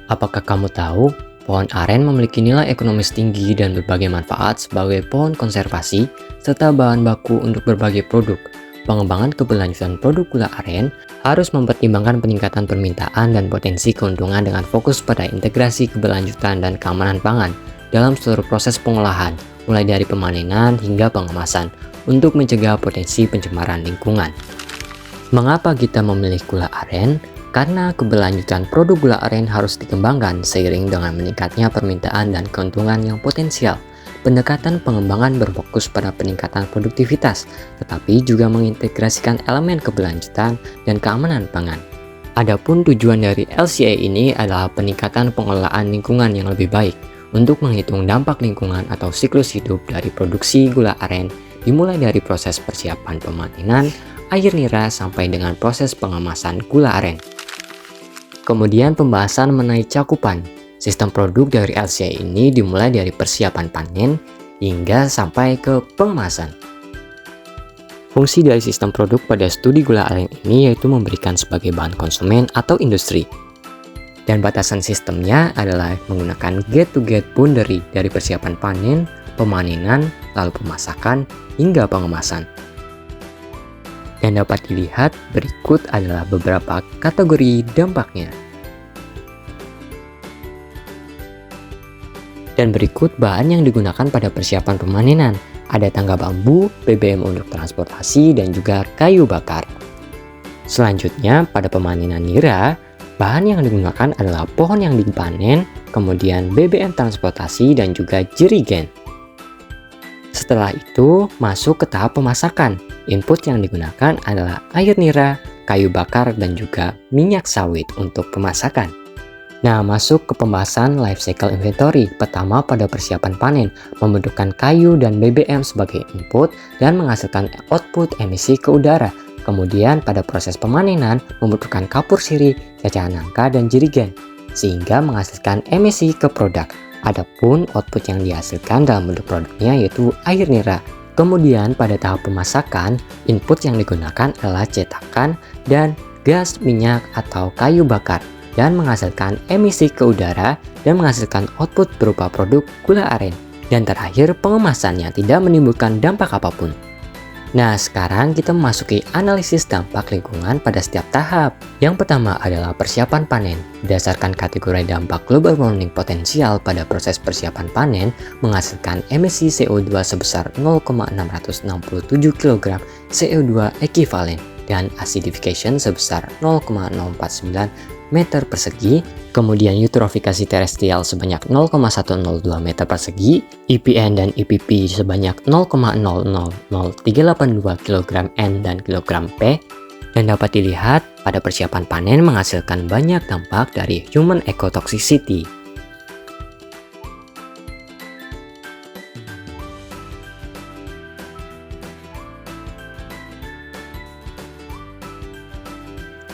Apakah kamu tahu, pohon aren memiliki nilai ekonomis tinggi dan berbagai manfaat sebagai pohon konservasi, serta bahan baku untuk berbagai produk. Pengembangan keberlanjutan produk gula aren harus mempertimbangkan peningkatan permintaan dan potensi keuntungan dengan fokus pada integrasi keberlanjutan dan keamanan pangan dalam seluruh proses pengolahan, mulai dari pemanenan hingga pengemasan, untuk mencegah potensi pencemaran lingkungan. Mengapa kita memilih gula aren? Karena keberlanjutan produk gula aren harus dikembangkan seiring dengan meningkatnya permintaan dan keuntungan yang potensial. Pendekatan pengembangan berfokus pada peningkatan produktivitas, tetapi juga mengintegrasikan elemen keberlanjutan dan keamanan pangan. Adapun tujuan dari LCA ini adalah peningkatan pengelolaan lingkungan yang lebih baik untuk menghitung dampak lingkungan atau siklus hidup dari produksi gula aren, dimulai dari proses persiapan pemanenan, air nira sampai dengan proses pengemasan gula aren. Kemudian pembahasan mengenai cakupan. Sistem produk dari LCA ini dimulai dari persiapan panen hingga sampai ke pengemasan. Fungsi dari sistem produk pada studi gula aren ini yaitu memberikan sebagai bahan konsumen atau industri. Dan batasan sistemnya adalah menggunakan gate-to-gate boundary dari persiapan panen, pemanenan, lalu pemasakan, hingga pengemasan. Yang dapat dilihat berikut adalah beberapa kategori dampaknya. Dan berikut bahan yang digunakan pada persiapan pemanenan. Ada tangga bambu, BBM untuk transportasi, dan juga kayu bakar. Selanjutnya, pada pemanenan nira, bahan yang digunakan adalah pohon yang dipanen, kemudian BBM transportasi, dan juga jerigen. Setelah itu, masuk ke tahap pemasakan. Input yang digunakan adalah air nira, kayu bakar, dan juga minyak sawit untuk pemasakan. Nah, masuk ke pembahasan life cycle inventory. Pertama, pada persiapan panen, membentukkan kayu dan BBM sebagai input dan menghasilkan output emisi ke udara. Kemudian, pada proses pemanenan, membutuhkan kapur sirih, cacahan nangka, dan jerigen, sehingga menghasilkan emisi ke produk. Adapun output yang dihasilkan dalam bentuk produknya yaitu air nira. Kemudian pada tahap pemasakan, input yang digunakan adalah cetakan dan gas minyak atau kayu bakar dan menghasilkan emisi ke udara dan menghasilkan output berupa produk gula aren. Dan terakhir, pengemasan yang tidak menimbulkan dampak apapun. Nah, sekarang kita memasuki analisis dampak lingkungan pada setiap tahap. Yang pertama adalah persiapan panen. Berdasarkan kategori dampak global warming potensial pada proses persiapan panen, menghasilkan emisi CO2 sebesar 0,667 kg CO2 ekivalen dan acidification sebesar 0,049 meter persegi, kemudian eutrofikasi terestrial sebanyak 0,102 meter persegi, IPN dan IPP sebanyak 0,000382 kg N dan kg P, dan dapat dilihat pada persiapan panen menghasilkan banyak dampak dari human ecotoxicity.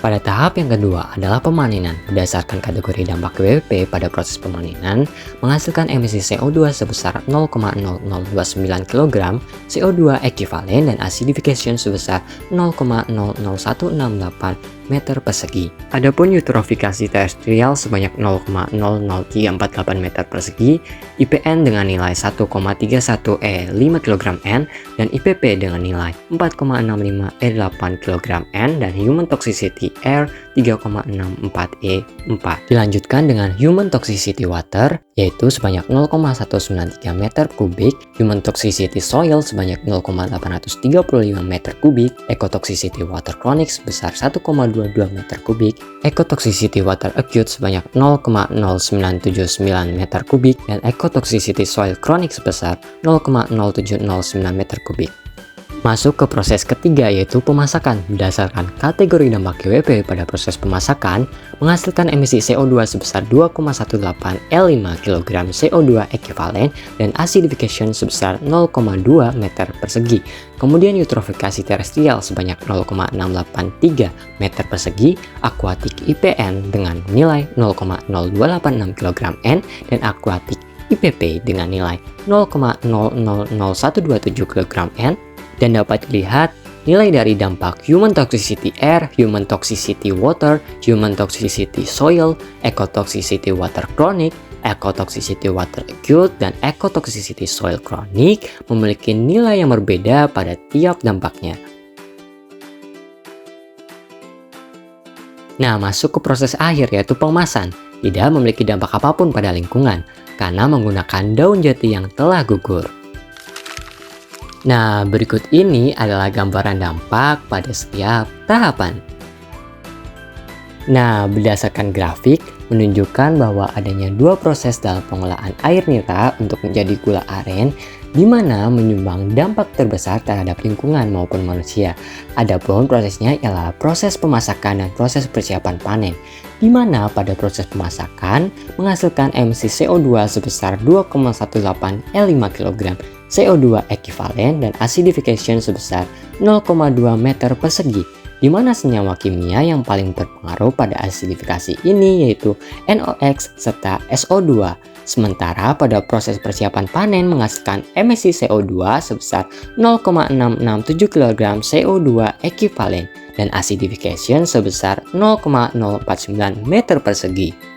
Pada tahap yang kedua adalah pemanenan. Berdasarkan kategori dampak WWP pada proses pemanenan, menghasilkan emisi CO2 sebesar 0,0029 kg CO2 ekivalen dan acidification sebesar 0,00168 meter persegi. Adapun eutrofikasi terestrial sebanyak 0,00348 meter persegi, IPN dengan nilai 1,31 E5 kg N dan IPP dengan nilai 4,65 E8 kg N dan human toxicity air 3,64 E4. Dilanjutkan dengan human toxicity water yaitu sebanyak 0,193 meter kubik, human toxicity soil sebanyak 0,835 meter kubik, ecotoxicity water chronic sebesar 1,22 meter kubik, ecotoxicity water acute sebanyak 0,0979 meter kubik, dan ecotoxicity soil chronic sebesar 0,0709 meter kubik. Masuk ke proses ketiga yaitu pemasakan. Berdasarkan kategori dampak GWP pada proses pemasakan, menghasilkan emisi CO2 sebesar 2,18 L5 kg CO2 ekivalen dan acidification sebesar 0,2 meter persegi. Kemudian eutrofikasi terestrial sebanyak 0,683 meter persegi, aquatic IPN dengan nilai 0,0286 kg N dan aquatic IPP dengan nilai 0,00127 kg N. Dan dapat dilihat nilai dari dampak human toxicity air, human toxicity water, human toxicity soil, ecotoxicity water chronic, ecotoxicity water acute, dan ecotoxicity soil chronic memiliki nilai yang berbeda pada tiap dampaknya. Nah, masuk ke proses akhir yaitu pengemasan. Tidak memiliki dampak apapun pada lingkungan karena menggunakan daun jati yang telah gugur. Nah, berikut ini adalah gambaran dampak pada setiap tahapan. Nah, berdasarkan grafik menunjukkan bahwa adanya dua proses dalam pengolahan air nira untuk menjadi gula aren, di mana menyumbang dampak terbesar terhadap lingkungan maupun manusia. Adapun prosesnya ialah proses pemasakan dan proses persiapan panen, di mana pada proses pemasakan menghasilkan emisi CO2 sebesar 2,18 L5 kg CO2 ekivalen dan acidification sebesar 0,2 meter persegi, di mana senyawa kimia yang paling berpengaruh pada asidifikasi ini yaitu NOx serta SO2. Sementara pada proses persiapan panen menghasilkan emisi CO2 sebesar 0,667 kg CO2 ekivalen dan acidification sebesar 0,049 meter persegi.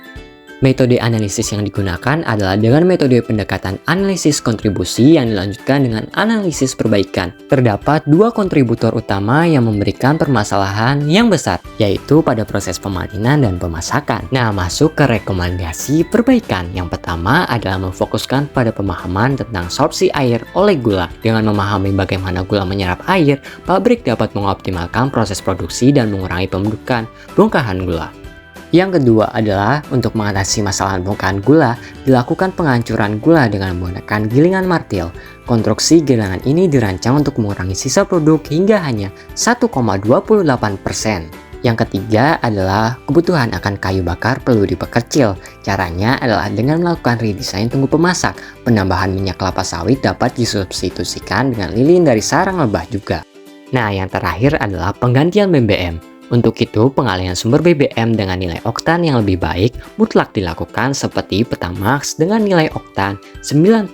Metode analisis yang digunakan adalah dengan metode pendekatan analisis kontribusi yang dilanjutkan dengan analisis perbaikan. Terdapat dua kontributor utama yang memberikan permasalahan yang besar, yaitu pada proses pemanenan dan pemasakan. Nah, masuk ke rekomendasi perbaikan. Yang pertama adalah memfokuskan pada pemahaman tentang sorpsi air oleh gula. Dengan memahami bagaimana gula menyerap air, pabrik dapat mengoptimalkan proses produksi dan mengurangi pembentukan bongkahan gula. Yang kedua adalah untuk mengatasi masalah bongkahan gula, dilakukan penghancuran gula dengan menggunakan gilingan martil. Konstruksi gilingan ini dirancang untuk mengurangi sisa produk hingga hanya 1,28%. Yang ketiga adalah kebutuhan akan kayu bakar perlu diperkecil. Caranya adalah dengan melakukan redesign tungku pemasak. Penambahan minyak kelapa sawit dapat disubstitusikan dengan lilin dari sarang lebah juga. Nah, yang terakhir adalah penggantian BBM. Untuk itu, pengalihan sumber BBM dengan nilai oktan yang lebih baik mutlak dilakukan seperti Pertamax dengan nilai oktan 92.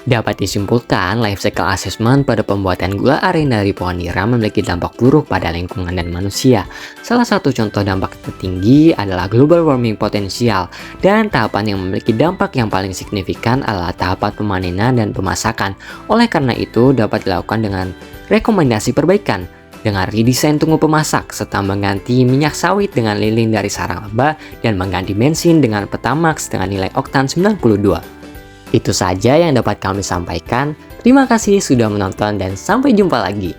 Dapat disimpulkan, life cycle assessment pada pembuatan gula aren dari pohon nira memiliki dampak buruk pada lingkungan dan manusia. Salah satu contoh dampak tertinggi adalah global warming potensial, dan tahapan yang memiliki dampak yang paling signifikan adalah tahapan pemanenan dan pemasakan. Oleh karena itu, dapat dilakukan dengan rekomendasi perbaikan, dengan redesign tungku pemasak, serta mengganti minyak sawit dengan lilin dari sarang lebah, dan mengganti bensin dengan Pertamax dengan nilai oktan 92. Itu saja yang dapat kami sampaikan. Terima kasih sudah menonton dan sampai jumpa lagi.